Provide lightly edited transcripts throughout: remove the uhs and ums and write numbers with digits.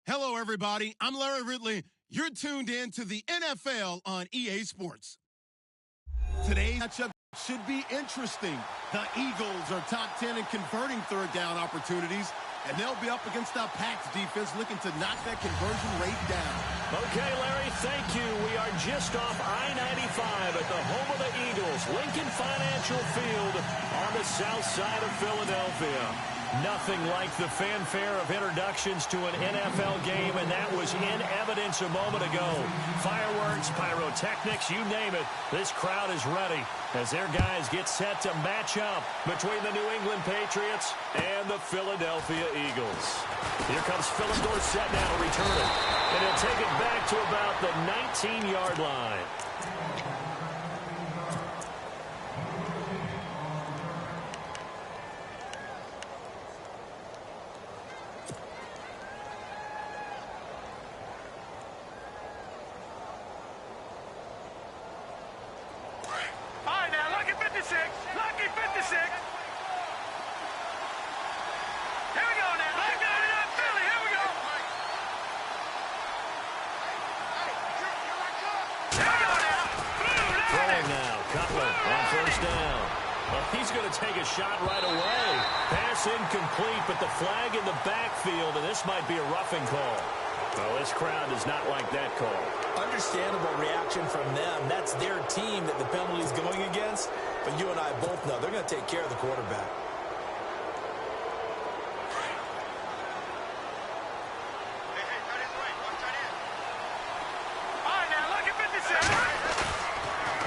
Hello, everybody. I'm Larry Ridley. You're tuned in to the NFL on EA Sports. Today's matchup should be interesting. The Eagles are top 10 in converting third down opportunities, and they'll be up against the Pats defense looking to knock that conversion rate down. Okay, Larry, thank you. We are just off I-95 at the home of the Eagles, Lincoln Financial Field on the south side of Philadelphia. Nothing like the fanfare of introductions to an NFL game, and that was in evidence a moment ago. Fireworks, pyrotechnics, you name it. This crowd is ready as their guys get set to match up between the New England Patriots and the Philadelphia Eagles. Here comes Philip Dorsett now to return it, and he'll take it back to about the 19-yard line. Take a shot right away. Pass incomplete, but the flag in the backfield, and this might be a roughing call. Well, this crowd does not like that call. Understandable reaction from them. That's their team that the penalty's going against, but you and I both know they're going to take care of the quarterback.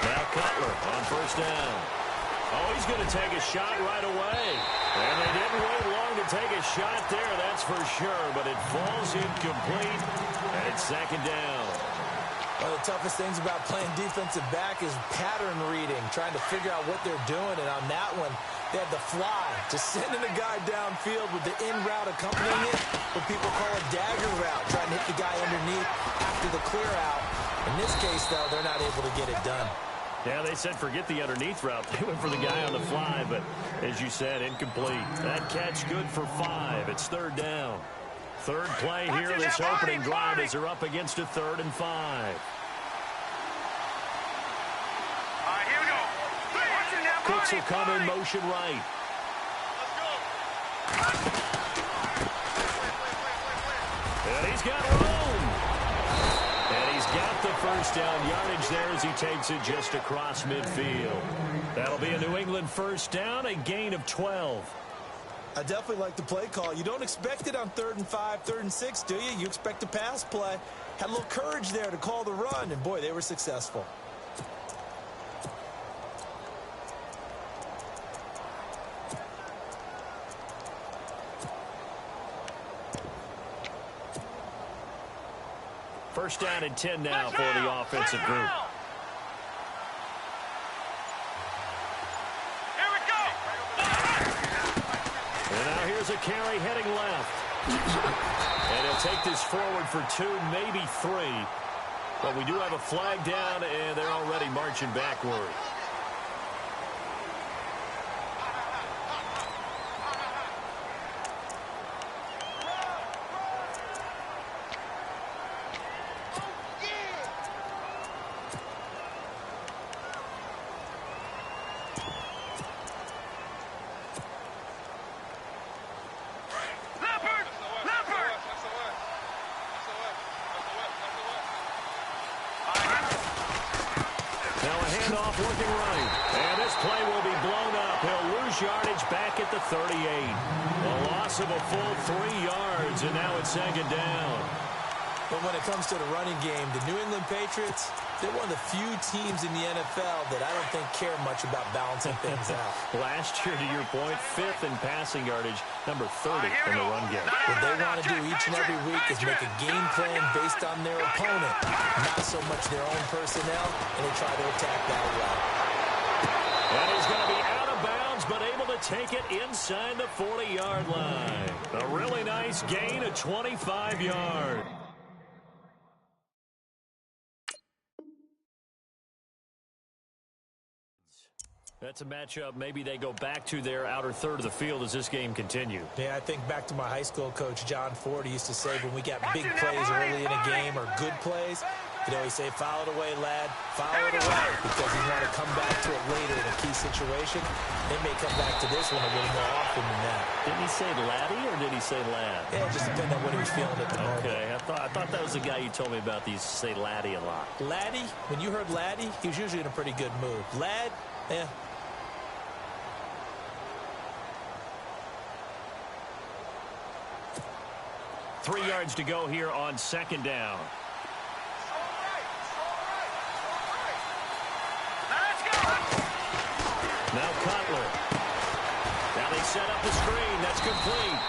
Now Cutler on first down. Oh, he's going to take a shot right away. And they didn't wait long to take a shot there, that's for sure. But it falls incomplete, and it's second down. One of the toughest things about playing defensive back is pattern reading, trying to figure out what they're doing. And on that one, they had the fly, just sending a guy downfield with the in route accompanying it, what people call a dagger route, trying to hit the guy underneath after the clear out. In this case, though, they're not able to get it done. Yeah, they said forget the underneath route. They went for the guy on the fly, but as you said, incomplete. That catch good for 5. It's third down. Third play here, this opening drive as they're up against a 3rd and 5. All right, here we go. Cooks will come in motion right. And he's got room. And he's got the first down yardage there as he takes it just across midfield. That'll be a New England first down, a gain of 12. I definitely like the play call. You don't expect it on 3rd and 5, 3rd and 6, do you? You expect a pass play. Had a little courage there to call the run, and boy, they were successful. First down and 10 now for the offensive group. Here we go. And now here's a carry heading left. And he'll take this forward for 2, maybe 3. But we do have a flag down, and they're already marching backward. Working right. And this play will be blown up. He'll lose yardage back at the 38. A loss of a full 3 yards, and now it's second down. But when it comes to the running game, the New England Patriots, they're one of the few teams in the NFL that I don't think care much about balancing things out. Last year, to your point, 5th in passing yardage, number 30 in the run game. What they want to do each and every week is make a game plan based on their opponent, not so much their own personnel, and they try to attack that way. And he's going to be out of bounds, but able to take it inside the 40-yard line. A really nice gain of 25 yards. That's a matchup maybe they go back to their outer third of the field as this game continues. Yeah, I think back to my high school coach, John Ford. He used to say when we got big plays early in a game or good plays, you know, he'd say, foul it away, lad, foul it away, because he's want to come back to it later in a key situation. They may come back to this one a little more often than that. Didn't he say laddie or did he say lad? Yeah, it just depends on what he was feeling at the moment. Okay, I thought that was the guy you told me about. These say laddie a lot. Laddie, when you heard laddie, he was usually in a pretty good mood. Lad, eh. Three yards to go here on second down. Now Cutler. Now they set up the screen. That's complete.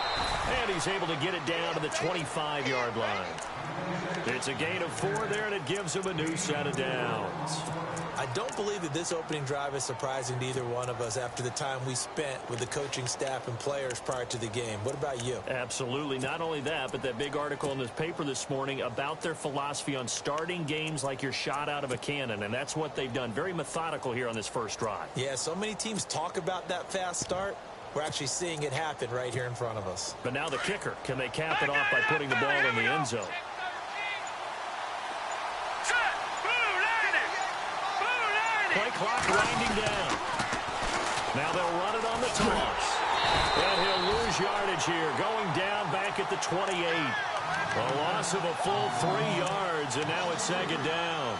And he's able to get it down to the 25-yard line. It's a gain of 4 there, and it gives him a new set of downs. I don't believe that this opening drive is surprising to either one of us after the time we spent with the coaching staff and players prior to the game. What about you? Absolutely. Not only that, but that big article in this paper this morning about their philosophy on starting games like you're shot out of a cannon, and that's what they've done. Very methodical here on this first drive. Yeah, so many teams talk about that fast start. We're actually seeing it happen right here in front of us. But now the kicker. Can they cap it off by putting the ball in the end zone? Play clock winding down. Now they'll run it on the toss. And he'll lose yardage here. Going down back at the 28. A loss of a full 3 yards, and now it's second down.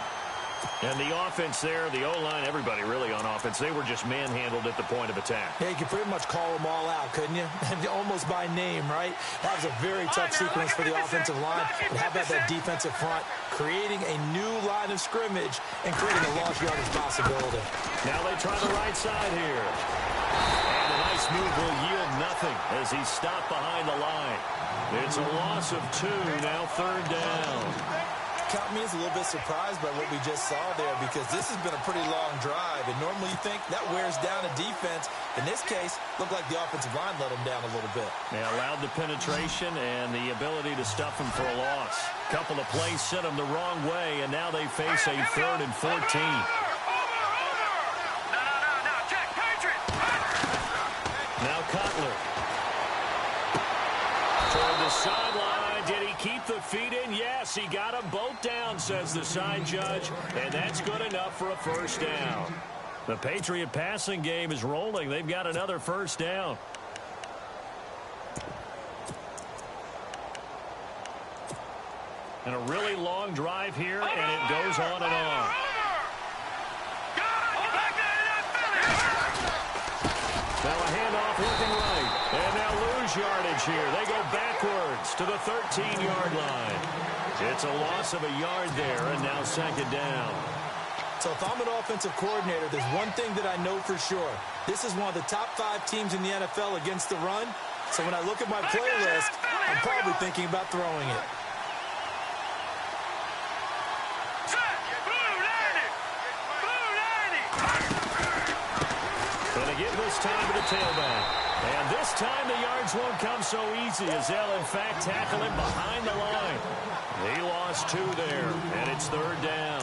And the offense there, the O-line, everybody really on offense, they were just manhandled at the point of attack. Yeah, you could pretty much call them all out, couldn't you? Almost by name, right? That was a very tough sequence for the offensive line. And how about that defensive front creating a new line of scrimmage and creating a lost yardage possibility. Now they try the right side here. And a nice move will yield nothing as he's stopped behind the line. It's a loss of 2, now third down. Caught me as a little bit surprised by what we just saw there because this has been a pretty long drive, and normally you think that wears down a defense. In this case, looked like the offensive line let them down a little bit. They allowed the penetration and the ability to stuff them for a loss. Couple of plays sent them the wrong way, and now they face a 3rd and 14. Now Cutler. Toward the sideline. Did he keep the feet in? Yes, he got them both down, says the side judge, and that's good enough for a first down. The Patriot passing game is rolling. They've got another first down. And a really long drive here, and it goes on and on. Now a handoff looking right. And now lose yardage here. They go backwards to the 13-yard line. It's a loss of a yard there, and now second down. So if I'm an offensive coordinator, there's one thing that I know for sure. This is one of the top 5 teams in the NFL against the run. So when I look at my playlist, I'm probably thinking about throwing it. Give this time to the tailback. And this time the yards won't come so easy as they'll in fact tackle him behind the line. He lost 2 there, and it's third down.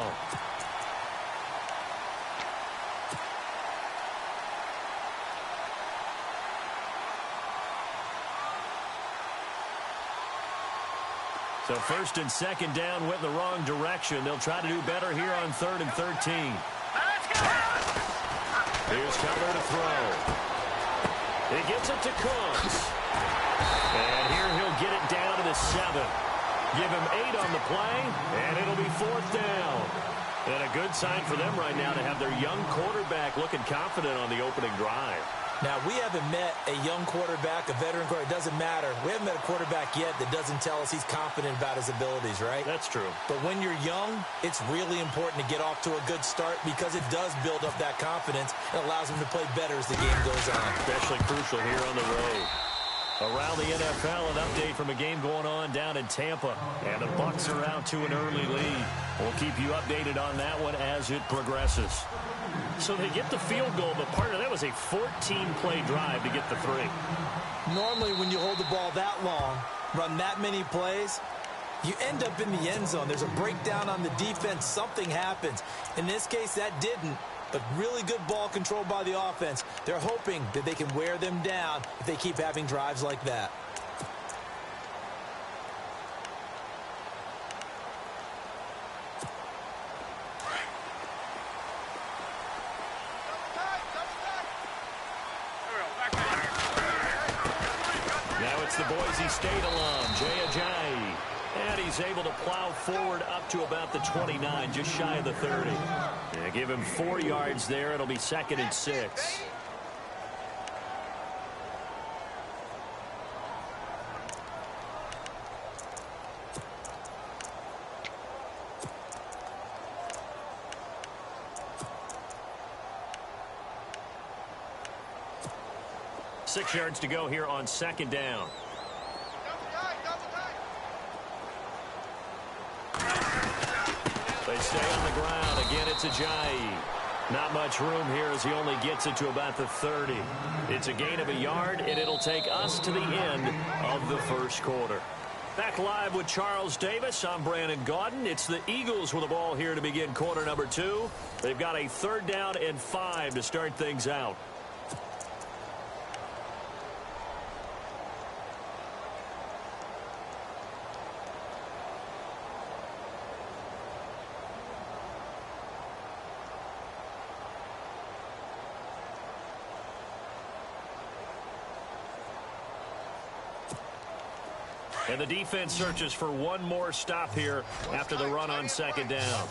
So first and second down went in the wrong direction. They'll try to do better here on 3rd and 13. Here's Cutler to throw. He gets it to Cooks. And here he'll get it down to the 7. Give him 8 on the play, and it'll be 4th down. And a good sign for them right now to have their young quarterback looking confident on the opening drive. Now, we haven't met a young quarterback, a veteran quarterback. It doesn't matter. We haven't met a quarterback yet that doesn't tell us he's confident about his abilities, right? That's true. But when you're young, it's really important to get off to a good start because it does build up that confidence and allows him to play better as the game goes on. Especially crucial here on the road. Around the NFL, an update from a game going on down in Tampa. And the Bucs are out to an early lead. We'll keep you updated on that one as it progresses. So they get the field goal, but part of that was a 14-play drive to get the 3. Normally, when you hold the ball that long, run that many plays, you end up in the end zone. There's a breakdown on the defense. Something happens. In this case, that didn't. but really good ball control by the offense. They're hoping that they can wear them down if they keep having drives like that. Now it's the Boise State alum, Jay Ajayi. And he's able to plow forward up to about the 29, just shy of the 30. Yeah, give him 4 yards there. It'll be 2nd and 6. Six yards to go here on 2nd down. They stay on the ground. Again, it's Ajayi. Not much room here as he only gets it to about the 30. It's a gain of a yard, and it'll take us to the end of the first quarter. Back live with Charles Davis. I'm Brandon Gaudin. It's the Eagles with the ball here to begin quarter number 2. They've got a 3rd down and 5 to start things out. And the defense searches for one more stop here after the run on 2nd down.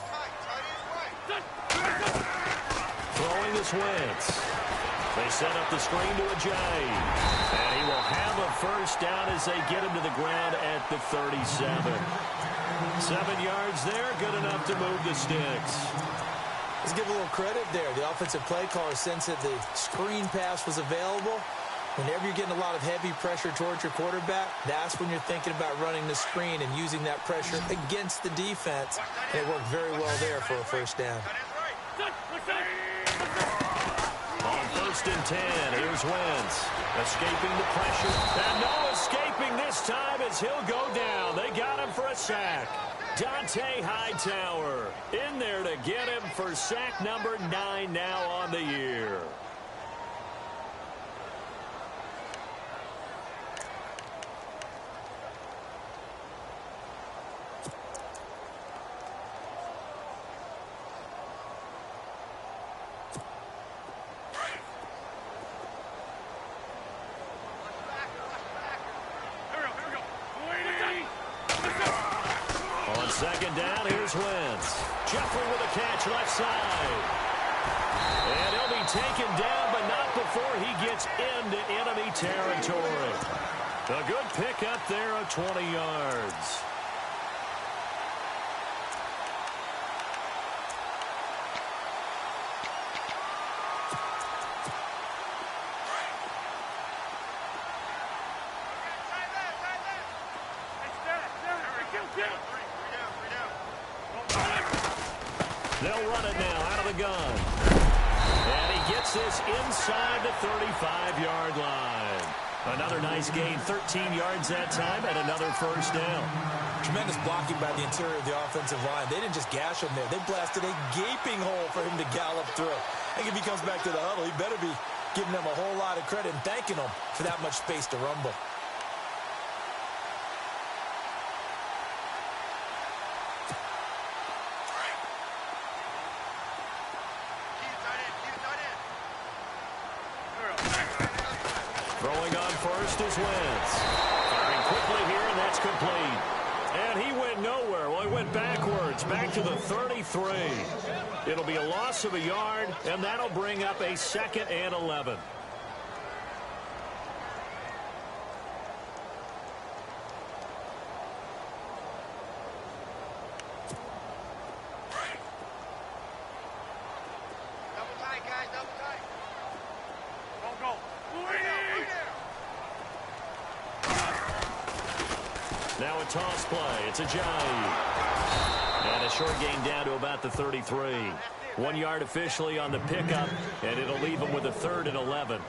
Throwing this Wentz. They set up the screen to Ajayi. And he will have a 1st down as they get him to the ground at the 37. 7 yards there, good enough to move the sticks. Let's give a little credit there. The offensive play caller sensed that the screen pass was available. Whenever you're getting a lot of heavy pressure towards your quarterback, that's when you're thinking about running the screen and using that pressure against the defense. And it worked very well there for a 1st down. On 1st and 10, here's Wentz. Escaping the pressure. And no escaping this time as he'll go down. They got him for a sack. Dante Hightower in there to get him for sack number 9 now on the year. On 2nd down, here's Wentz. Jeffrey with a catch left side. And he'll be taken down, but not before he gets into enemy territory. A good pickup there of 20 yards. They'll run it now out of the gun. And he gets this inside the 35-yard line. Another nice gain, 13 yards that time, and another 1st down. Tremendous blocking by the interior of the offensive line. They didn't just gash him there. They blasted a gaping hole for him to gallop through. I think if he comes back to the huddle, he better be giving them a whole lot of credit and thanking them for that much space to rumble. Throwing on 1st is Wentz. Firing quickly here, and that's complete. And he went nowhere. Well, he went backwards, back to the 33. It'll be a loss of a yard, and that'll bring up a 2nd and 11. Now a toss play. It's Ajayi. And a short gain down to about the 33. 1 yard officially on the pickup, and it'll leave him with a 3rd and 11.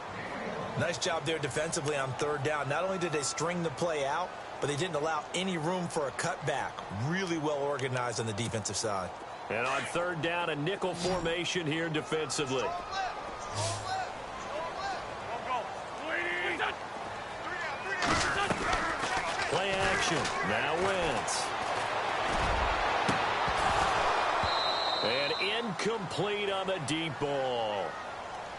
Nice job there defensively on 3rd down. Not only did they string the play out, but they didn't allow any room for a cutback. Really well organized on the defensive side. And on third down, a nickel formation here defensively. Play action. Now Wentz. And incomplete on the deep ball.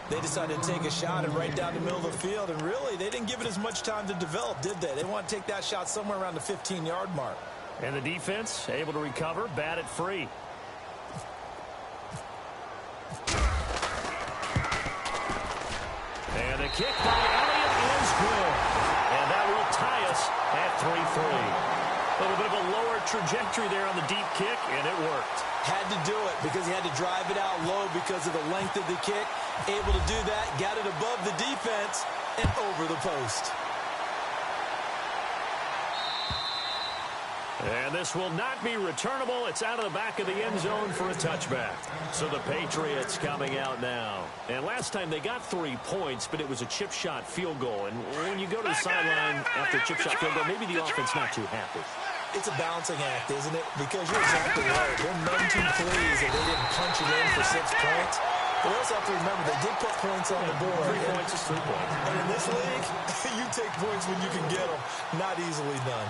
They decided to take a shot and right down the middle of the field, and really, they didn't give it as much time to develop, did they? They want to take that shot somewhere around the 15-yard mark. And the defense able to recover, bat it free. And the kick by Elliott is good. And that will tie us at 3-3. A little bit of a lower trajectory there on the deep kick, and it worked. Had to do it because he had to drive it out low because of the length of the kick. Able to do that, got it above the defense, and over the post. And this will not be returnable. It's out of the back of the end zone for a touchback. So the Patriots coming out now. And last time they got 3 points, but it was a chip shot field goal. And when you go to the sideline after a chip shot field goal, maybe the offense not too happy. It's a balancing act, isn't it? Because you're exactly right. They're none too pleased that they didn't punch it in for 6 points. But we also have to remember they did put points on the board. 3 points is 3 points. And in this league, you take points when you can get them. Not easily done.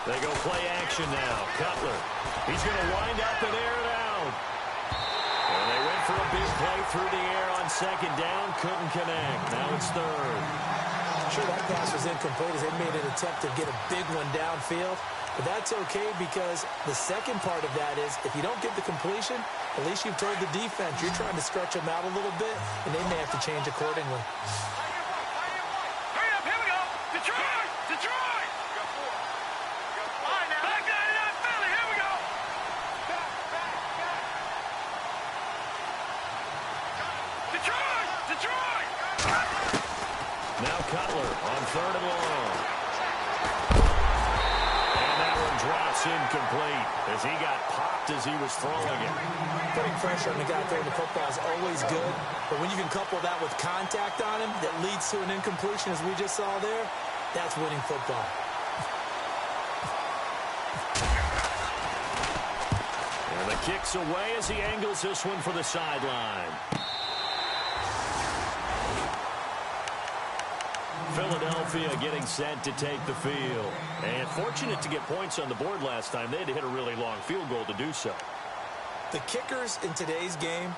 They go play action now. Cutler. He's going to wind up and air it out. And they went for a big play through the air on second down. Couldn't connect. Now it's third. Sure, that pass was incomplete as they made an attempt to get a big one downfield. But that's okay because the second part of that is if you don't get the completion, at least you've told the defense you're trying to stretch them out a little bit, and they may have to change accordingly. Hurry up, here we go. Detroit! Detroit! Back 99 Philly, here we go. Detroit! Detroit! Now Cutler on third and long. And that one drops incomplete as he got popped as he was throwing it. Putting pressure on the guy throwing the football is always good, but when you can couple that with contact on him that leads to an incompletion as we just saw there, that's winning football. And the kick's away as he angles this one for the sideline. Philadelphia getting set to take the field. And fortunate to get points on the board last time. They had to hit a really long field goal to do so. The kickers in today's game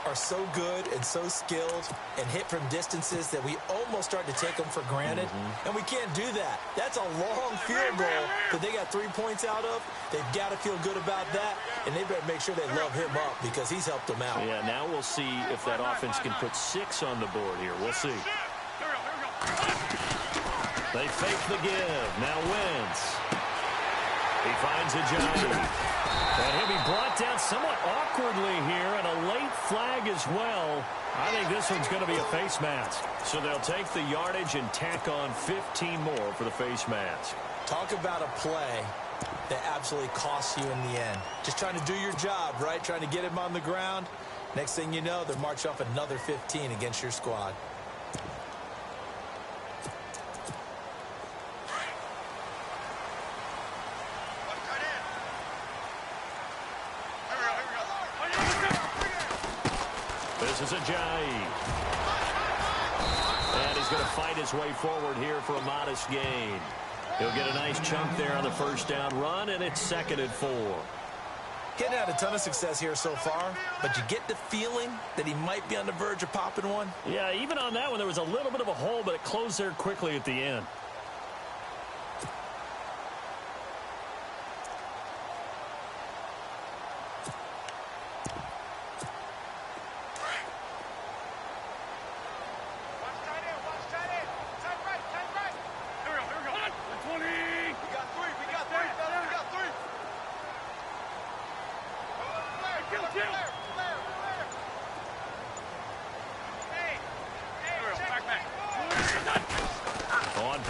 are so good and so skilled and hit from distances that we almost start to take them for granted. And we can't do that. That's a long field goal that they got 3 points out of. They've got to feel good about that, and they better make sure they love him up because he's helped them out. Yeah, now we'll see if that offense can put 6 on the board here. We'll see. They fake the give. Now Wentz. He finds a Johnny. And he'll be brought down somewhat awkwardly here, and a late flag as well. I think this one's going to be a face mask. So they'll take the yardage and tack on 15 more for the face mask. Talk about a play that absolutely costs you in the end. Just trying to do your job, right? Trying to get him on the ground. Next thing you know, they're marching off another 15 against your squad. This is Ajayi. And he's going to fight his way forward here for a modest gain. He'll get a nice chunk there on the first down run, and it's 2nd and 4. Getting had a ton of success here so far, but you get the feeling that he might be on the verge of popping one. Yeah, even on that one, there was a little bit of a hole, but it closed there quickly at the end.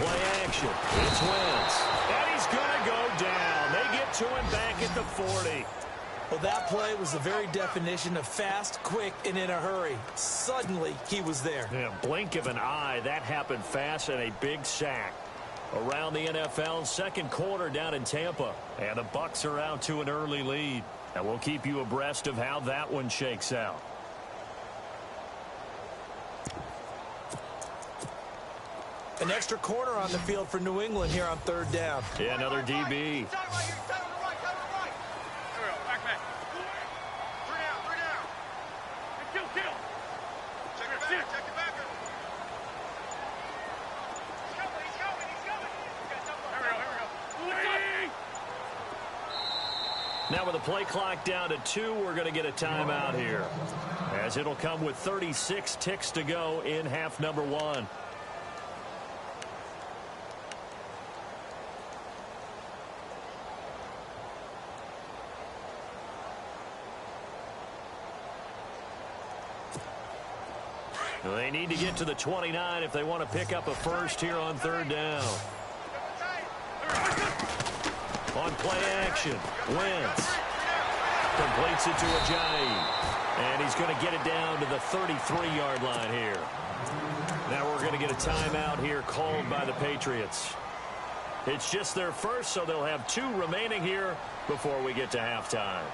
play action. It's Wentz. And he's going to go down. They get to him back at the 40. Well, that play was the very definition of fast, quick, and in a hurry. Suddenly, he was there. Yeah, blink of an eye. That happened fast and a big sack. Around the NFL, second quarter down in Tampa. And the Bucs are out to an early lead. And we'll keep you abreast of how that one shakes out. An extra corner on the field for New England here on third down. Yeah, another DB. Now with the play clock down to 2, we're going to get a timeout here, as it'll come with 36 ticks to go in half number 1. They need to get to the 29 if they want to pick up a first here on third down. On play action, Wentz completes it to Ajayi, and he's going to get it down to the 33-yard line here. Now we're going to get a timeout here called by the Patriots. It's just their first, so they'll have 2 remaining here before we get to halftime.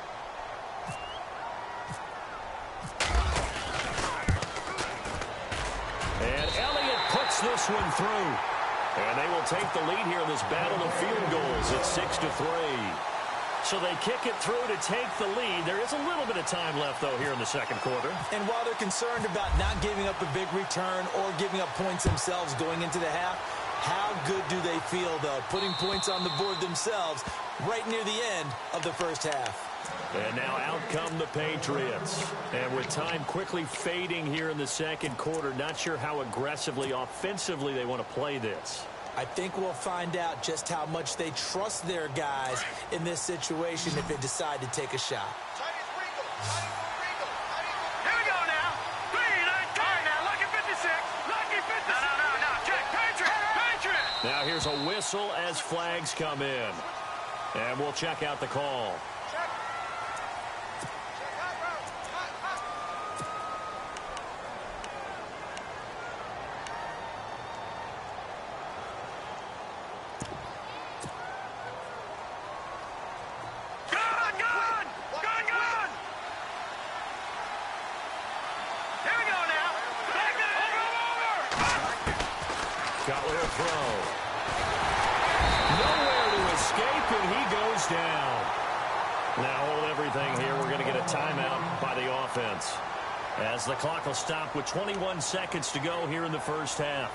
And Elliott puts this one through. And they will take the lead here in this battle of field goals at 6-3. So they kick it through to take the lead. There is a little bit of time left, though, here in the second quarter. And while they're concerned about not giving up a big return or giving up points themselves going into the half, how good do they feel, though, putting points on the board themselves right near the end of the first half? And now out come the Patriots. And with time quickly fading here in the second quarter, not sure how aggressively, offensively they want to play this. I think we'll find out just how much they trust their guys in this situation if they decide to take a shot. Here we go now. 3, 9, 10. Now, lucky 56. Lucky 56. No. Check. Patriot. Now here's a whistle as flags come in. And we'll check out the call. Cutler throw. Nowhere to escape, and he goes down. Now hold everything here. We're going to get a timeout by the offense, as the clock will stop with 21 seconds to go here in the first half.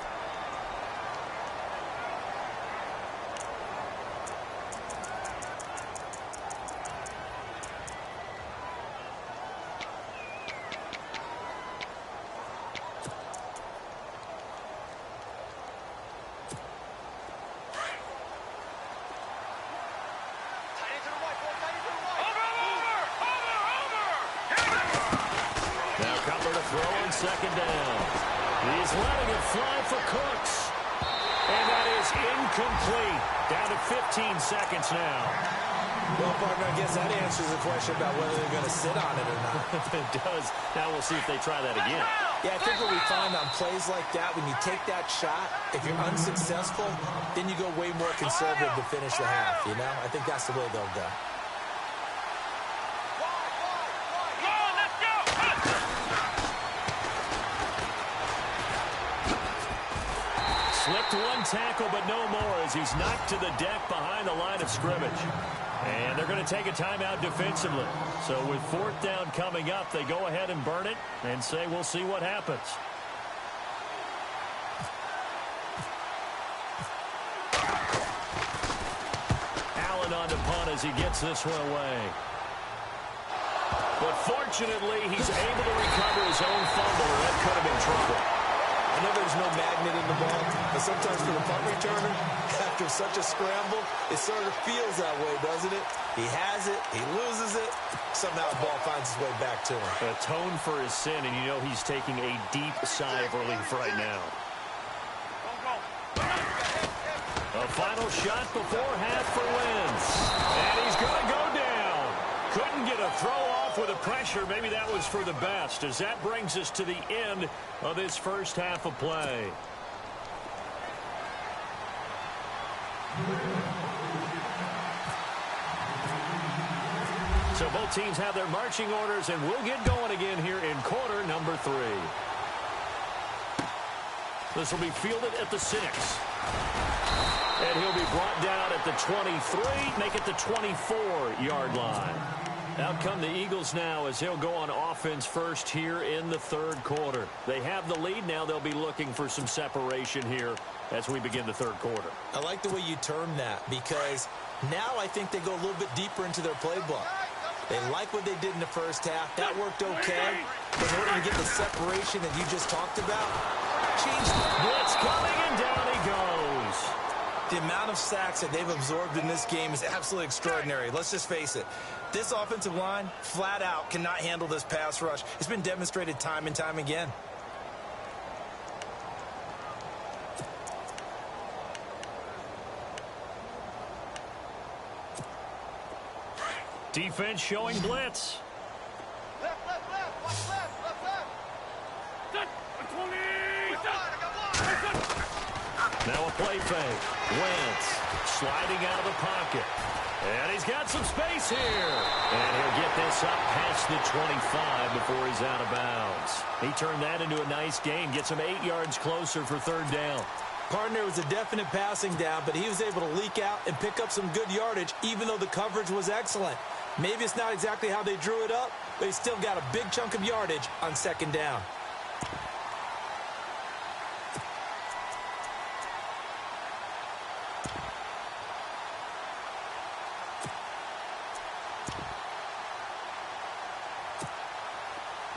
Second down. He's letting it fly for Cooks. And that is incomplete. Down to 15 seconds now. Well, partner, I guess that answers the question about whether they're going to sit on it or not. It does. Now we'll see if they try that again. Yeah, I think what we find on plays like that, when you take that shot, if you're unsuccessful, then you go way more conservative to finish the half, you know? I think that's the way they'll go. Slipped one tackle, but no more, as he's knocked to the deck behind the line of scrimmage. And they're going to take a timeout defensively. So with fourth down coming up, they go ahead and burn it and say we'll see what happens. Allen on to punt as he gets this one away. But fortunately, he's able to recover his own fumble, and that could have been trouble. I know there's no magnet in the ball, but sometimes for the punt returner, after such a scramble, it sort of feels that way, doesn't it? He has it, he loses it, somehow the ball finds its way back to him. Atone for his sin, and you know he's taking a deep sigh of relief right now. Go. final shot before half for Wentz. And he's going to go down. Couldn't get a throw off with the pressure. Maybe that was for the best, as that brings us to the end of this first half of play. So both teams have their marching orders, and we'll get going again here in quarter number 3. This will be fielded at the 6. And he'll be brought down at the 23, make it the 24-yard line. Out come the Eagles now as they'll go on offense first here in the third quarter. They have the lead now. They'll be looking for some separation here as we begin the third quarter. I like the way you term that, because now I think they go a little bit deeper into their playbook. They like what they did in the first half. That worked okay. But in order to get the separation that you just talked about, change blitz coming, and down he goes. The amount of sacks that they've absorbed in this game is absolutely extraordinary. Let's just face it. This offensive line, flat out, cannot handle this pass rush. It's been demonstrated time and time again. Defense showing blitz. Left. Watch left. Now a play fake. Wentz sliding out of the pocket. And he's got some space here. And he'll get this up past the 25 before he's out of bounds. He turned that into a nice gain. Gets him 8 yards closer for third down. Partner was a definite passing down, but he was able to leak out and pick up some good yardage, even though the coverage was excellent. Maybe it's not exactly how they drew it up, but he still got a big chunk of yardage on second down.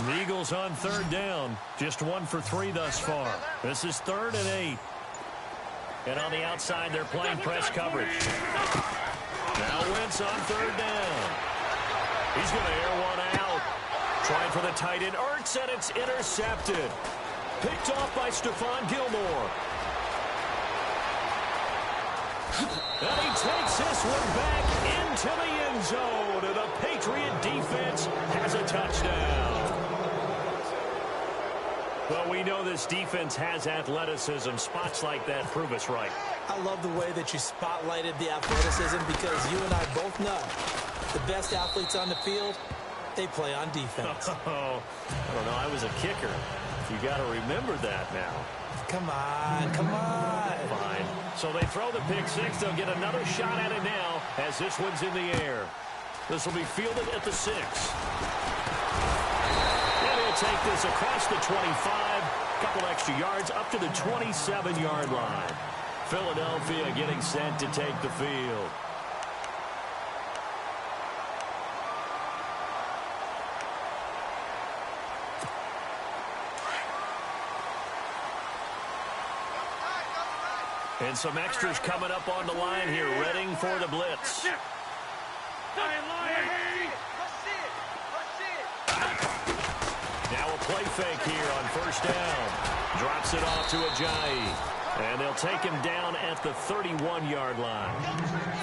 The Eagles on third down. Just 1 for 3 thus far. This is 3rd and 8. And on the outside, they're playing press coverage. Now Wentz on third down. He's going to air one out. Trying for the tight end. Ertz, and it's intercepted. Picked off by Stephon Gilmore. And he takes this one back into the end zone. And the Patriot defense has a touchdown. Well, we know this defense has athleticism. Spots like that prove us right. I love the way that you spotlighted the athleticism, because you and I both know the best athletes on the field, they play on defense. Oh, I don't know. I was a kicker. You got to remember that now. Come on. Fine. So they throw the pick six. They'll get another shot at it now as this one's in the air. This will be fielded at the 6. And he'll take this across the 25. Couple extra yards up to the 27-yard line. Philadelphia getting set to take the field. And some extras coming up on the line here, readying for the blitz. Now a play fake here on first down. Drops it off to Ajayi. And they'll take him down at the 31-yard line.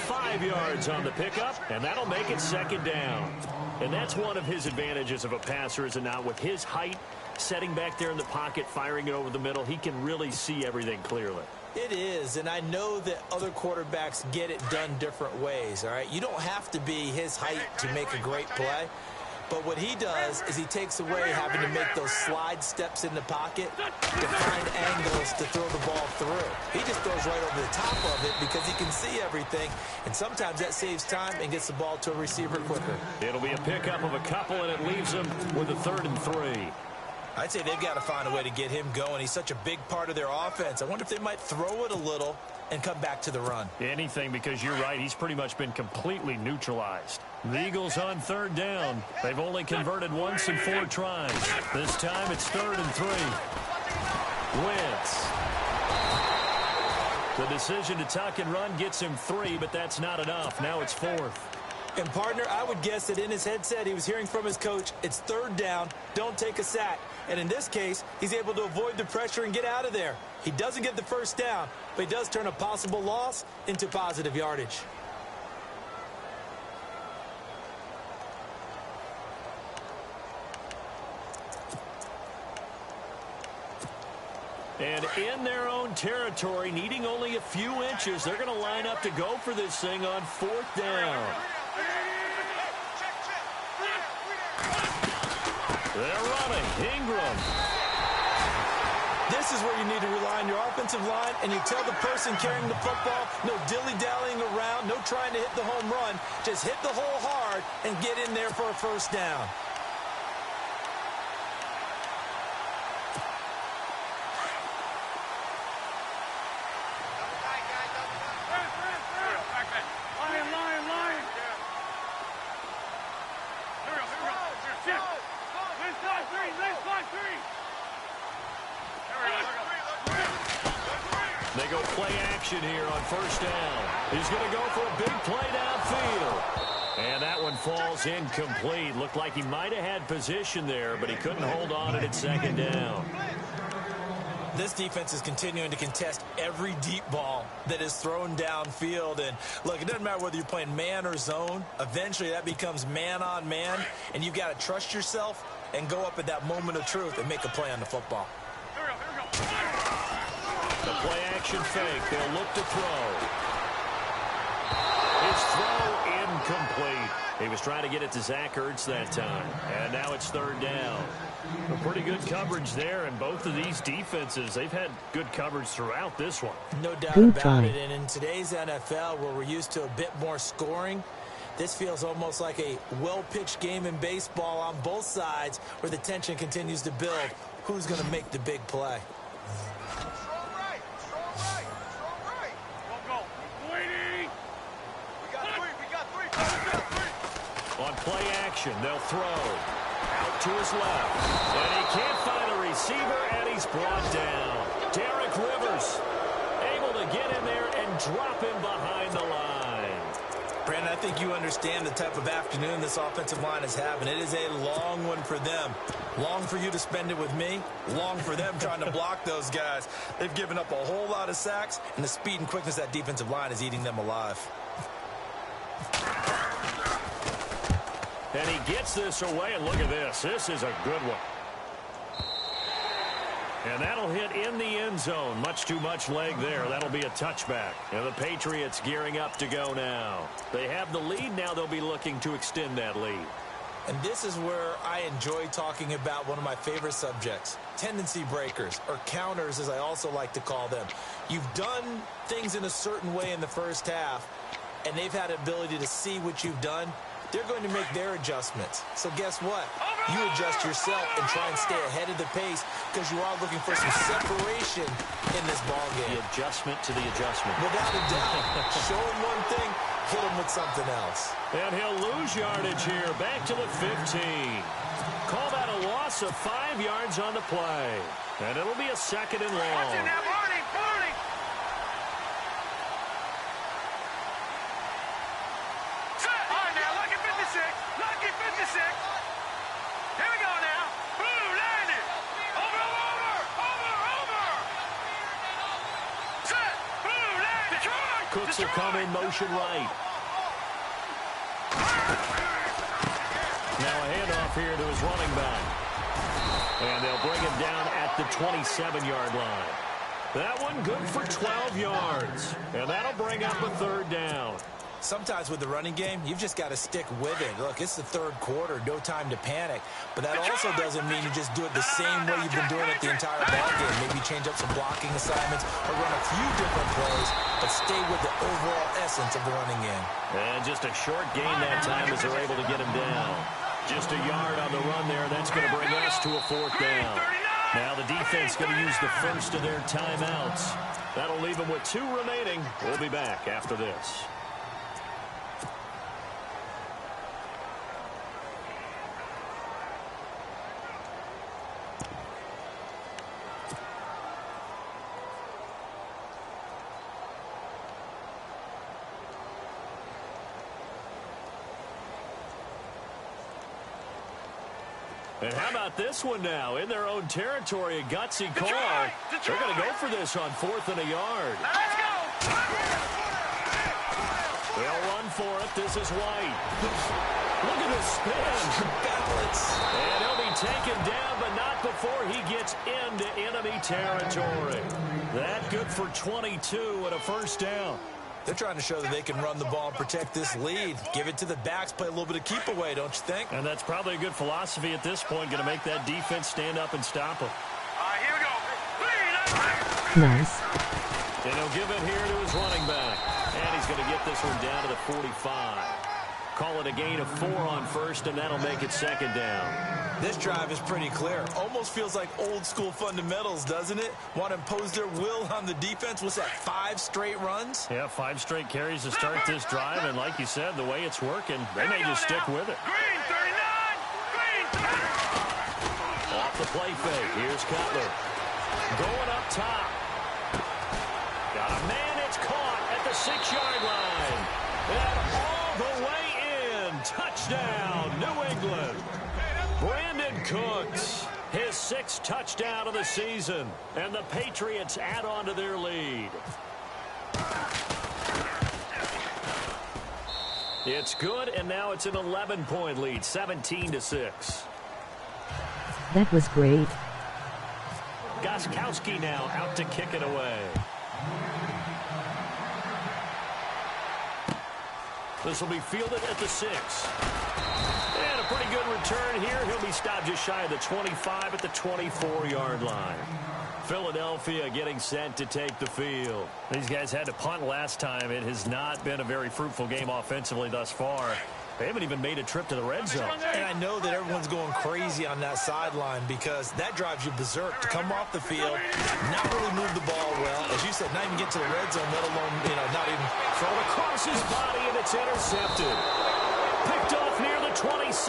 5 yards on the pickup, and that'll make it second down. And that's one of his advantages of a passer, is it not? With his height, setting back there in the pocket, firing it over the middle, he can really see everything clearly. It is, and I know that other quarterbacks get it done different ways, all right? You don't have to be his height to make a great play. But what he does is he takes away having to make those slide steps in the pocket to find angles to throw the ball through. He just throws right over the top of it because he can see everything, and sometimes that saves time and gets the ball to a receiver quicker. It'll be a pickup of a couple, and it leaves him with a 3rd and 3. I'd say they've got to find a way to get him going. He's such a big part of their offense. I wonder if they might throw it a little and come back to the run. Anything, because you're right. He's pretty much been completely neutralized. The Eagles on 3rd down. They've only converted once in 4 tries. This time it's 3rd and 3. Wentz. The decision to tuck and run gets him 3, but that's not enough. Now it's 4th. And, partner, I would guess that in his headset he was hearing from his coach, it's third down, don't take a sack. And in this case, he's able to avoid the pressure and get out of there. He doesn't get the first down, but he does turn a possible loss into positive yardage. And in their own territory, needing only a few inches, they're going to line up to go for this thing on fourth down. They're running. Ingram. This is where you need to rely on your offensive line, and you tell the person carrying the football, no dilly-dallying around, no trying to hit the home run. Just hit the hole hard and get in there for a first down. They go play action here on first down. He's going to go for a big play downfield. And that one falls incomplete. Looked like he might have had position there, but he couldn't hold on at second down. This defense is continuing to contest every deep ball that is thrown downfield. And, look, it doesn't matter whether you're playing man or zone. Eventually, that becomes man-on-man, and you've got to trust yourself and go up at that moment of truth and make a play on the football. The play-action fake. They'll look to throw. His throw incomplete. He was trying to get it to Zach Ertz that time. And now it's third down. A pretty good coverage there, and both of these defenses, they've had good coverage throughout this one. No doubt about it. And in today's NFL, where we're used to a bit more scoring, this feels almost like a well-pitched game in baseball on both sides where the tension continues to build. Who's going to make the big play? On play action, they'll throw. Out to his left. And he can't find a receiver, and he's brought down. Derek Rivers able to get in there and drop him behind the line. Brandon, I think you understand the type of afternoon this offensive line is having. It is a long one for them. Long for you to spend it with me. Long for them trying to block those guys. They've given up a whole lot of sacks, and the speed and quickness of that defensive line is eating them alive. And he gets this away, and look at this. This is a good one. And that'll hit in the end zone. Much too much leg there. That'll be a touchback. And the Patriots gearing up to go now. They have the lead. Now they'll be looking to extend that lead. And this is where I enjoy talking about one of my favorite subjects, tendency breakers, or counters as I also like to call them. You've done things in a certain way in the first half, and they've had the ability to see what you've done. They're going to make their adjustments. So guess what? You adjust yourself and try and stay ahead of the pace because you are looking for some separation in this ballgame. The adjustment to the adjustment. Without a doubt. Show him one thing, hit him with something else. And he'll lose yardage here. Back to the 15. Call that a loss of 5 yards on the play. And it'll be a second and long. Lucky 56. Here we go now. Blue landed. Over. Set. Blue landed. Detroit. Cooks will come in motion right. Now a handoff here to his running back. And they'll bring him down at the 27-yard line. That one good for 12 yards. And that'll bring up a third down. Sometimes with the running game, you've just got to stick with it. Look, it's the third quarter, no time to panic. But that also doesn't mean you just do it the same way you've been doing it the entire ballgame. Maybe change up some blocking assignments or run a few different plays, but stay with the overall essence of the running game. And just a short gain that time as they're able to get him down. Just a yard on the run there. That's going to bring us to a fourth down. Now the defense going to use the first of their timeouts. That'll leave them with 2 remaining. We'll be back after this. And how about this one now? In their own territory, a gutsy call. They're going to go for this on 4th and a yard. Let's go. They'll run for it. This is White. Look at this spin. Balance. And he'll be taken down, but not before he gets into enemy territory. That good for 22 and a first down. They're trying to show that they can run the ball and protect this lead. Give it to the backs, play a little bit of keep away, don't you think? And that's probably a good philosophy at this point, going to make that defense stand up and stop them. All right, here we go. Nice. And he'll give it here to his running back. And he's going to get this one down to the 45. Call it a gain of 4 on first, and that'll make it second down. This drive is pretty clear. Almost feels like old school fundamentals, doesn't it? Want to impose their will on the defense. What's that, 5 straight runs? Yeah, 5 straight carries to start this drive, and like you said, the way it's working, they may just stick with it. Green 39. Green 39. Off the play fake. Here's Cutler. Going up top. Got a man. It's caught at the 6-yard line. And all the way in. Touchdown, New England. Brandon Cooks, his 6th touchdown of the season. And the Patriots add on to their lead. It's good, and now it's an 11-point lead, 17-6. That was great. Gostkowski now out to kick it away. This will be fielded at the 6. And a pretty good return here. He'll be stopped just shy of the 25 at the 24-yard line. Philadelphia getting set to take the field. These guys had to punt last time. It has not been a very fruitful game offensively thus far. They haven't even made a trip to the red zone. And I know that everyone's going crazy on that sideline because that drives you berserk to come off the field, not really move the ball well. As you said, not even get to the red zone, let alone, not even throw it across his body, and it's intercepted. Picked off near the 26.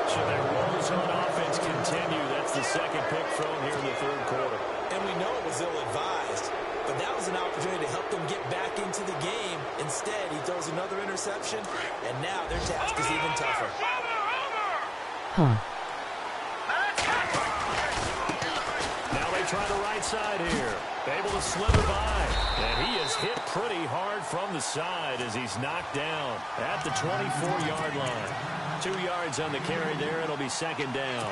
So their woes on offense continue. That's the second pick thrown here in the third quarter. And we know it was ill-advised, but that was an opportunity to help them get back into the game. Instead, he throws another interception, and now their task is even tougher. Huh. Now they try the right side here. Able to slither by. And he is hit pretty hard from the side as he's knocked down at the 24-yard line. 2 yards on the carry there. It'll be second down.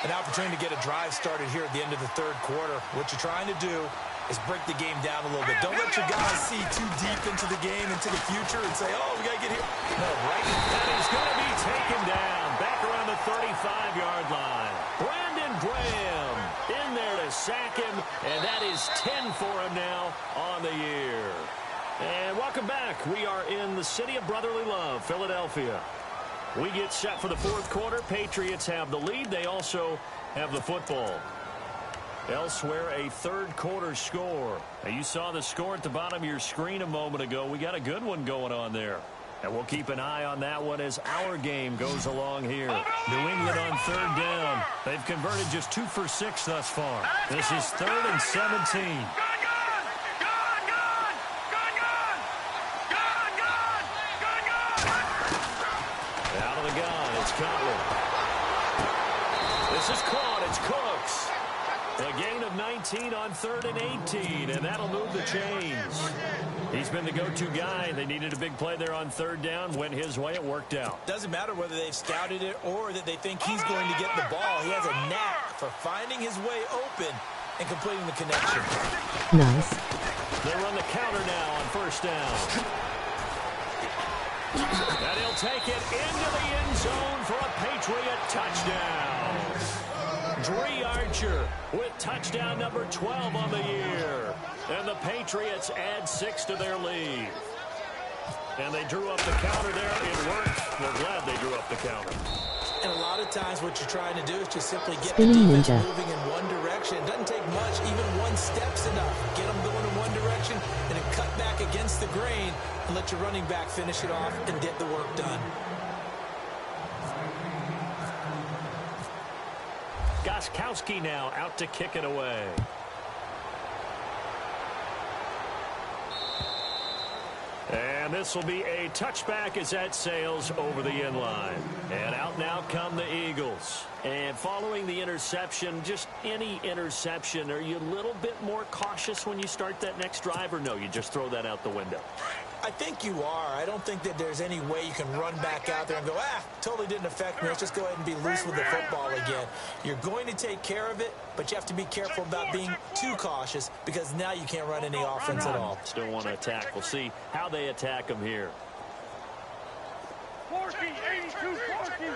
An opportunity to get a drive started here at the end of the third quarter. What you're trying to do is break the game down a little bit. Don't let your guys see too deep into the game, into the future, and say, oh, we got to get here. No, right? And he's going to be taken down back around the 35-yard line. Brandon Graham in there to sack him, and that is 10 for him now on the year. And welcome back. We are in the city of brotherly love, Philadelphia. We get set for the fourth quarter. Patriots have the lead. They also have the football. Elsewhere, a third quarter score. Now, you saw the score at the bottom of your screen a moment ago. We got a good one going on there. And we'll keep an eye on that one as our game goes along here. New England on third down. They've converted just 2 for 6 thus far. This is 3rd and 17. Out of the gun, it's Cutler. This is caught, it's Cooks. A gain of 19 on 3rd and 18, and that'll move the chains. He's been the go-to guy. They needed a big play there on third down. Went his way. It worked out. Doesn't matter whether they've scouted it or that they think he's going to get the ball. He has a knack for finding his way open and completing the connection. Nice. They run the counter now on first down. And he'll take it into the end zone for a Patriot touchdown. Dree Archer with touchdown number 12 on the year. And the Patriots add 6 to their lead. And they drew up the counter there. It worked. They're glad they drew up the counter. And a lot of times what you're trying to do is just simply get Spinning the defense ninja. moving in one direction. It doesn't take much. Even one step's enough. Get them going in one direction and then cut back against the grain and let your running back finish it off and get the work done. Gostkowski now out to kick it away. And this will be a touchback as that sails over the end line. And out now come the Eagles. And following the interception, just any interception, are you a little bit more cautious when you start that next drive, or no, you just throw that out the window? I think you are. I don't think that there's any way you can run back out there and go, totally didn't affect me. Let's just go ahead and be loose with the football again. You're going to take care of it, but you have to be careful about being too cautious because now you can't run any offense at all. Still want to attack. We'll see how they attack them here. 40, 82, 40.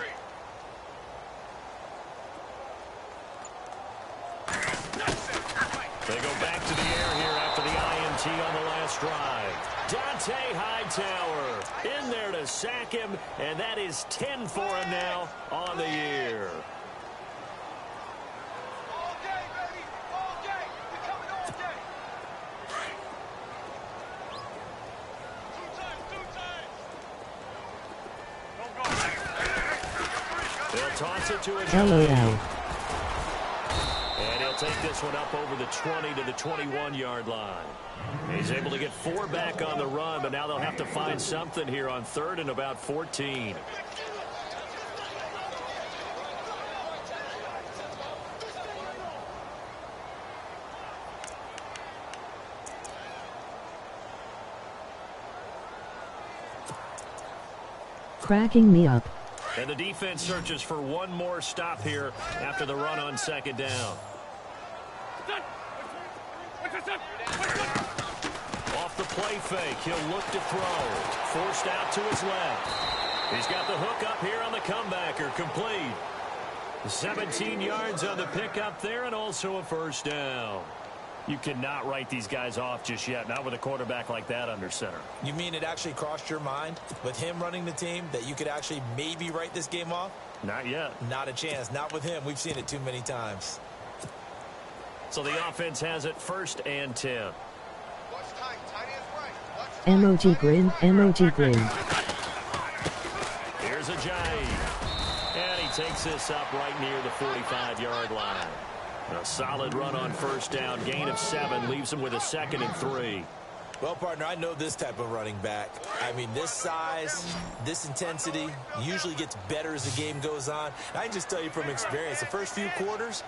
They go back to the air here after the INT on the last drive. Dante Hightower in there to sack him, and that is 10 for him now on the year. All day, baby. All day. We're coming all day. Two times. They'll toss it to a LOL. And he'll take this one up over the 20 to the 21-yard line. He's able to get 4 back on the run, but now they'll have to find something here on 3rd and about 14. Cracking me up. And the defense searches for one more stop here after the run on 2nd down. Off the play fake, he'll look to throw. Forced out to his left. He's got the hook up here on the comebacker, complete. 17 yards on the pickup there, and also a 1st down. You cannot write these guys off just yet, not with a quarterback like that under center. You mean it actually crossed your mind with him running the team that you could actually maybe write this game off? Not yet. Not a chance. Not with him. We've seen it too many times. So the offense has it 1st and 10. Emoji grin, emoji grin. Here's a Ajayi. And he takes this up right near the 45-yard line. A solid run on 1st down. Gain of 7 leaves him with a 2nd and 3. Well, partner, I know this type of running back. I mean, this size, this intensity usually gets better as the game goes on. I can just tell you from experience, the first few quarters,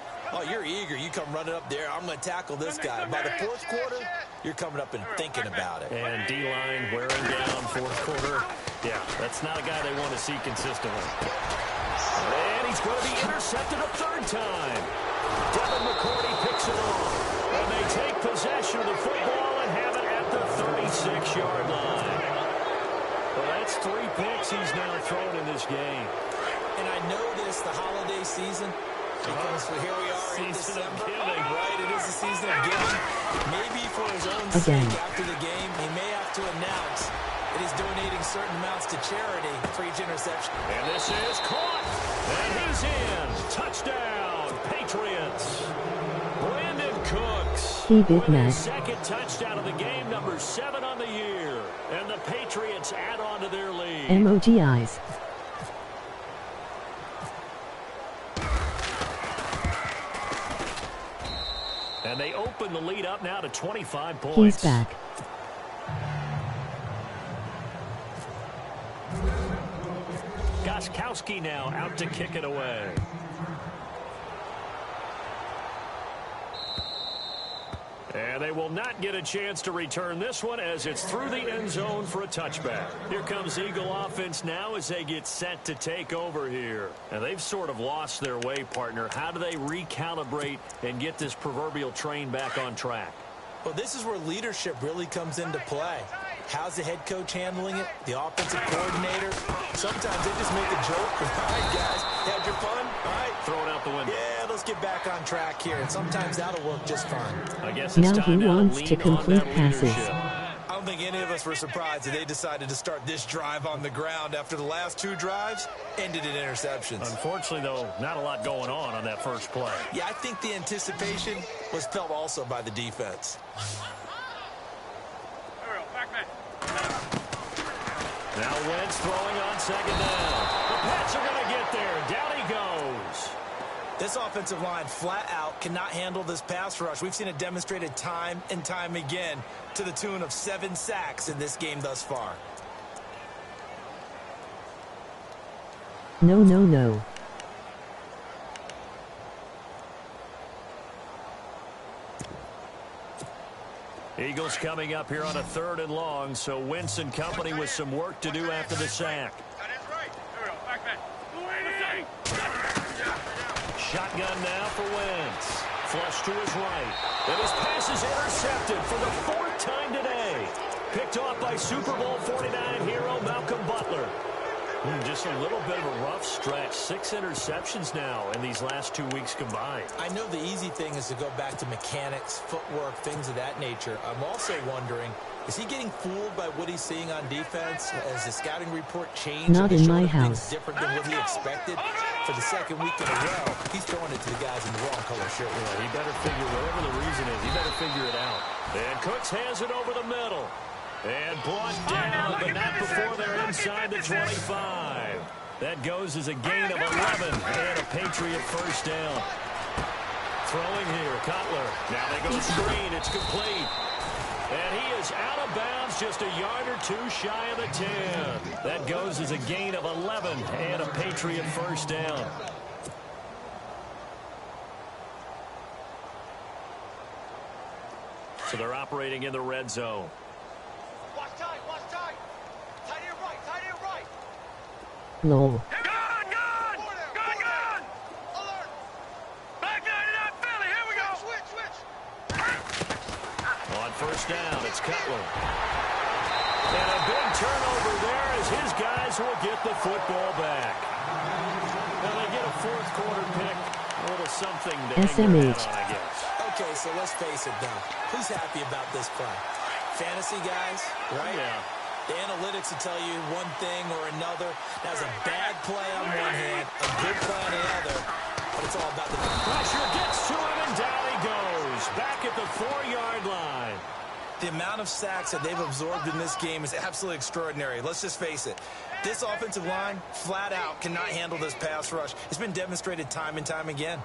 you're eager. You come running up there, I'm going to tackle this guy. By the 4th quarter, you're coming up and thinking about it. And D-line wearing down 4th quarter. Yeah, that's not a guy they want to see consistently. And he's going to be intercepted a 3rd time. Devin McCourty picks it off. And they take possession of the football and have it at the 36-yard line. Well, that's 3 picks he's now thrown in this game. And I know this, the holiday season, because here we are in December. Right, it is the season of giving. Maybe for his own sake after the game, he may have to announce that he's donating certain amounts to charity for each interception. And this is caught. And he's in. Touchdown, Patriots. Brandon Cooks. He did not. 2nd touchdown of the game, number 7 on the year. And the Patriots add on to their lead. Emoji eyes. And they open the lead up now to 25 points. He's back. Gostkowski now out to kick it away. And they will not get a chance to return this one as it's through the end zone for a touchback. Here comes Eagle offense now as they get set to take over here. And they've sort of lost their way, partner. How do they recalibrate and get this proverbial train back on track? Well, this is where leadership really comes into play. How's the head coach handling it? The offensive coordinator? Sometimes they just make a joke. All right, guys, had your fun? All right. Throw it out the window. Yeah, let's get back on track here. And sometimes that'll work just fine. I guess it's Now time he wants to lean on complete that passes. leadership. I don't think any of us were surprised that they decided to start this drive on the ground after the last 2 drives ended in interceptions. Unfortunately, though, not a lot going on that first play. Yeah, I think the anticipation was felt also by the defense. Now Wentz throwing on 2nd down. The Pats are going to get there. Down he goes. This offensive line flat out cannot handle this pass rush. We've seen it demonstrated time and time again to the tune of 7 sacks in this game thus far. No, no, no. Eagles coming up here on a 3rd and long, so Wentz and company with some work to do after the sack. That is right. Here we go. Back man. Shotgun now for Wentz. Flush to his right. And his pass is intercepted for the 4th time today. Picked off by Super Bowl 49 hero Malcolm Butler. Just a little bit of a rough stretch. 6 interceptions now in these last 2 weeks combined. I know the easy thing is to go back to mechanics, footwork, things of that nature. I'm also wondering, is he getting fooled by what he's seeing on defense? Has the scouting report changed? Not in my house. Different than what he expected? For the 2nd week in a row, he's throwing it to the guys in the wrong color shirt. Yeah, he better figure, whatever the reason is, he better figure it out. And Cooks has it over the middle. And brought down, but not before they're inside the 25. That goes as a gain of 11 and a Patriot first down. Throwing here, Cutler. Now they go screen. It's complete. And he is out of bounds, just a yard or 2 shy of the 10. That goes as a gain of 11 and a Patriot first down. So they're operating in the red zone. Watch tight. Watch tight. Tight to your right. Tight to your right. Lol. Gun! Alert! Back 99 Philly. Here we go. Switch. On first down, it's Cutler. And a big turnover there as his guys will get the football back. Now they get a 4th quarter pick. A little something to hang their hat on, I guess. Okay, so let's face it now. Who's happy about this play? Fantasy guys, right? Yeah. The analytics will tell you one thing or another. That's a bad play on one hand, a good play on the other, but it's all about the Pressure gets to him, and down he goes. Back at the 4-yard line. The amount of sacks that they've absorbed in this game is absolutely extraordinary. Let's just face it. This offensive line, flat out, cannot handle this pass rush. It's been demonstrated time and time again.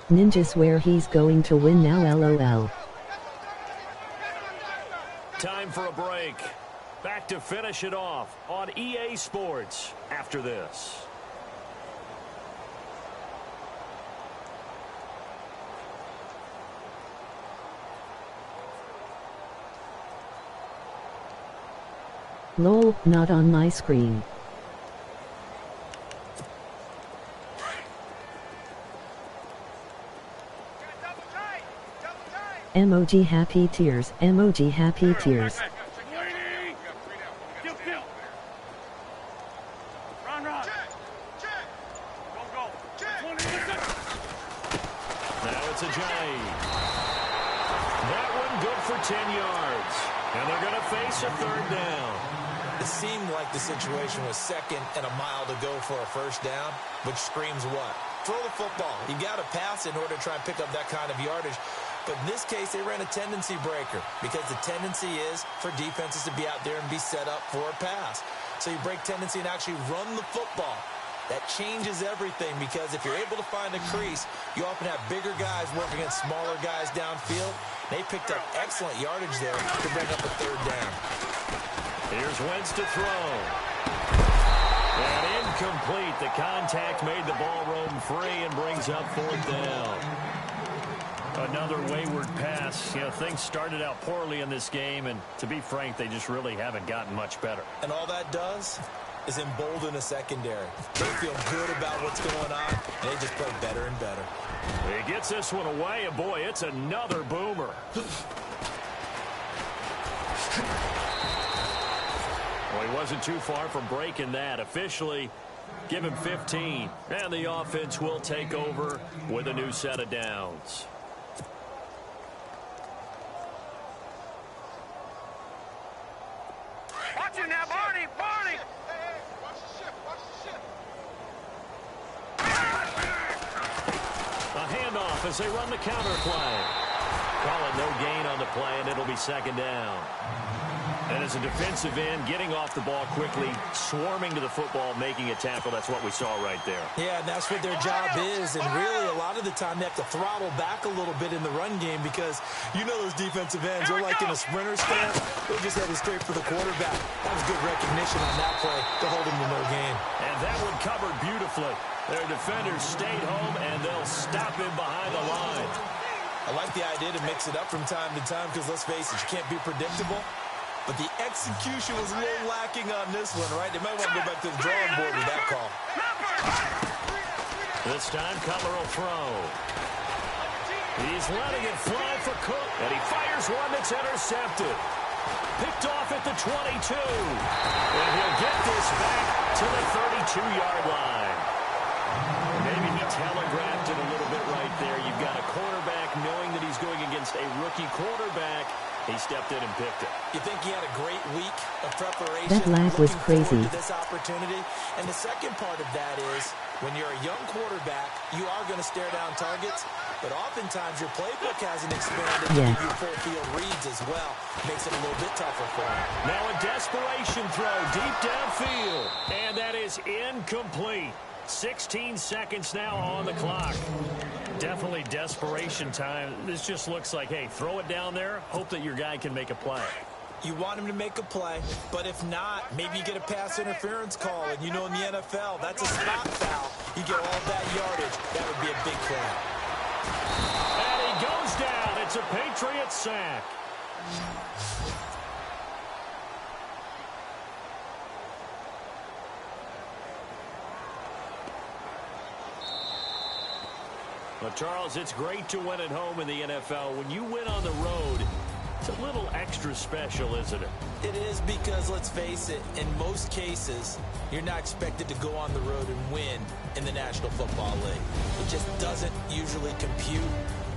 Ninja swear he's going to win now, lol. Time for a break. Back to finish it off on EA Sports after this. Lol, not on my screen. Emoji happy tears, emoji happy tears. Now it's a Jay. That one good for 10 yards. And they're going to face a 3rd down. It seemed like the situation was 2nd and a mile to go for a first down, which screams what? Throw the football. You got to pass in order to try and pick up that kind of yardage. But in this case, they ran a tendency breaker because the tendency is for defenses to be out there and be set up for a pass. So you break tendency and actually run the football. That changes everything because if you're able to find a crease, you often have bigger guys working against smaller guys downfield. They picked up excellent yardage there to bring up a 3rd down. Here's Wentz to throw. And incomplete. The contact made the ball roam free and brings up 4th down. Another wayward pass. You know, things started out poorly in this game, and to be frank, they just really haven't gotten much better. And all that does is embolden a secondary. They feel good about what's going on, and they just play better and better. He gets this one away, and boy, it's another boomer. Well, he wasn't too far from breaking that. Officially, give him 15, and the offense will take over with a new set of downs. Watch him now, Barney! Barney! Hey, watch the ship, watch the ship. A handoff as they run the counter play. call it no gain on the play, and it'll be second down. And as a defensive end, getting off the ball quickly, swarming to the football, making a tackle, that's what we saw right there. Yeah, and that's what their job is. And really, a lot of the time, they have to throttle back a little bit in the run game because you know those defensive ends, they're like in a sprinter stance. They're just headed straight for the quarterback. That was good recognition on that play to hold him to no gain. And that one covered beautifully. Their defenders stayed home, and they'll stop him behind the line. I like the idea to mix it up from time to time because, let's face it, you can't be predictable. But the execution was a little lacking on this one, right? They might want to go back to the drawing board with that call. This time, Cutler will throw. He's letting it fly for Cook, and he fires one that's intercepted. Picked off at the 22. And he'll get this back to the 32-yard line. Maybe he telegraphed it a little bit right there. You've got a quarterback knowing that he's going against a rookie quarterback. He stepped in and picked it. You think he had a great week of preparation? That lag was crazy. To this opportunity. And the second part of that is, when you're a young quarterback, you are going to stare down targets, but oftentimes your playbook hasn't expanded to give you full field reads as well. Makes it a little bit tougher for him. Now a desperation throw deep downfield, and that is incomplete. 16 seconds now on the clock. Definitely desperation time. This just looks like, hey, throw it down there, hope that your guy can make a play. You want him to make a play, but if not, maybe you get a pass interference call, and you know in the NFL, that's a spot foul. You get all that yardage. That would be a big play. And he goes down. It's a Patriots sack. Well, Charles, it's great to win at home in the NFL. When you win on the road, it's a little extra special, isn't it? It is because, let's face it, in most cases, you're not expected to go on the road and win in the National Football League. It just doesn't usually compute.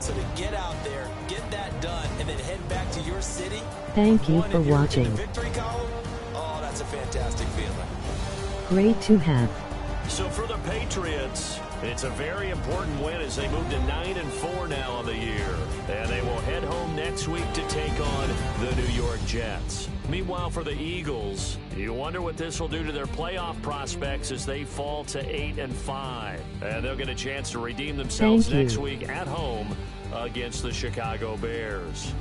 So to get out there, get that done, and then head back to your city. Thank you for watching. In the victory column, oh, that's a fantastic feeling. Great to have. So for the Patriots, it's a very important win as they move to 9-4 now on the year. And they will head home next week to take on the New York Jets. Meanwhile, for the Eagles, you wonder what this will do to their playoff prospects as they fall to 8-5. And they'll get a chance to redeem themselves next week at home against the Chicago Bears.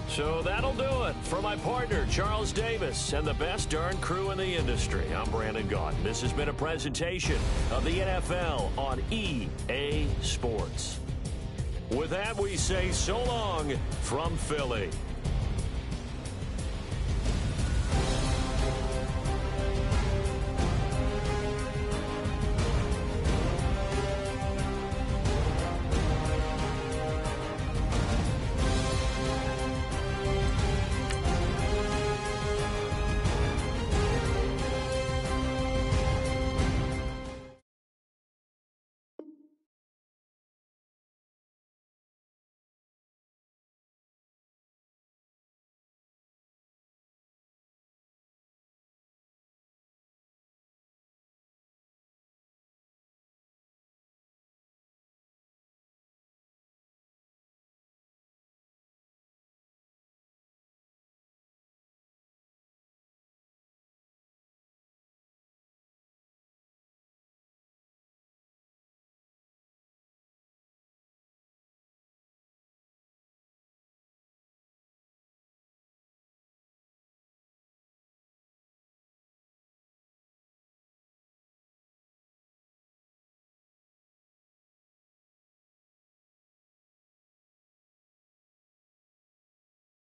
So that'll do it. For my partner, Charles Davis, and the best darn crew in the industry, I'm Brandon Gaudin. This has been a presentation of the NFL on EA Sports. With that, we say so long from Philly.